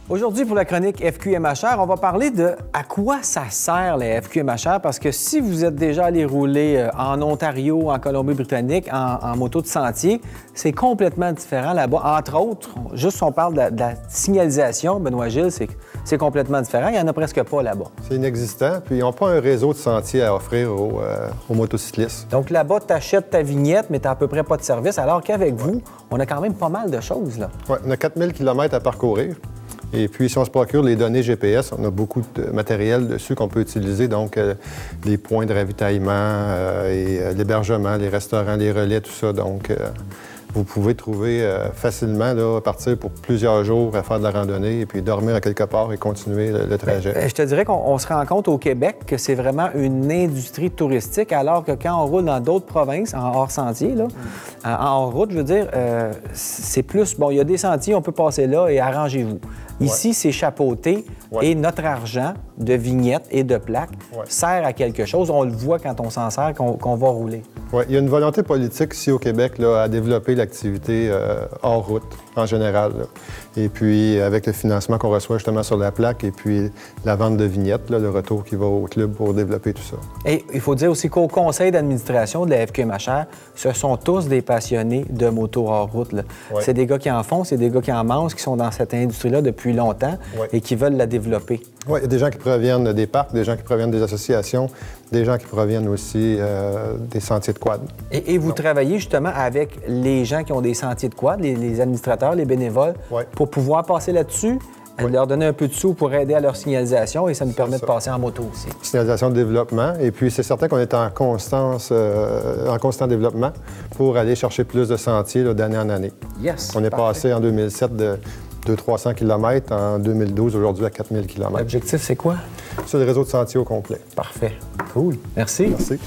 Aujourd'hui, pour la chronique FQMHR, on va parler de à quoi ça sert les FQMHR, parce que si vous êtes déjà allé rouler en Ontario, en Colombie-Britannique, en moto de sentier, c'est complètement différent là-bas. Entre autres, juste si on parle de la signalisation, Benoît Gilles, c'est complètement différent. Il n'y en a presque pas là-bas. C'est inexistant, puis ils n'ont pas un réseau de sentiers à offrir aux motocyclistes. Donc là-bas, tu achètes ta vignette, mais tu n'as à peu près pas de service, alors qu'avec vous, on a quand même pas mal de choses, là. Oui, on a 4000 km à parcourir. Et puis, si on se procure les données GPS, on a beaucoup de matériel dessus qu'on peut utiliser, donc les points de ravitaillement et l'hébergement, les restaurants, les relais, tout ça. Donc, vous pouvez trouver facilement, là, partir pour plusieurs jours à faire de la randonnée et puis dormir à quelque part et continuer le trajet. Je te dirais qu'on se rend compte au Québec que c'est vraiment une industrie touristique, alors que quand on roule dans d'autres provinces, en hors-sentier, là, en hors-route, je veux dire, c'est plus, bon, il y a des sentiers, on peut passer là et arrangez-vous. Ici, c'est chapeauté et notre argent de vignettes et de plaques sert à quelque chose. On le voit quand on s'en sert, qu'on va rouler. Oui, il y a une volonté politique ici au Québec là, à développer l'activité hors route en général. Là. Et puis, avec le financement qu'on reçoit justement sur la plaque et puis la vente de vignettes, là, le retour qui va au club pour développer tout ça. Et il faut dire aussi qu'au conseil d'administration de la FQMHR, ce sont tous des passionnés de moto hors route. C'est des gars qui en font, c'est des gars qui en mangent, qui sont dans cette industrie-là depuis longtemps et qui veulent la développer. Oui, il y a des gens qui proviennent des parcs, des gens qui proviennent des associations, des gens qui proviennent aussi des sentiers de quad. Et vous travaillez justement avec les gens qui ont des sentiers de quad, les administrateurs, les bénévoles, pour pouvoir passer là-dessus, leur donner un peu de sous pour aider à leur signalisation et ça nous permet de passer en moto aussi. Signalisation de développement. Et puis, c'est certain qu'on est en constant développement pour aller chercher plus de sentiers d'année en année. Yes! On est passé en 2007 de 300 km, en 2012, aujourd'hui à 4000 km. L'objectif, c'est quoi? Sur le réseau de sentiers au complet. Parfait. Cool. Merci. Merci.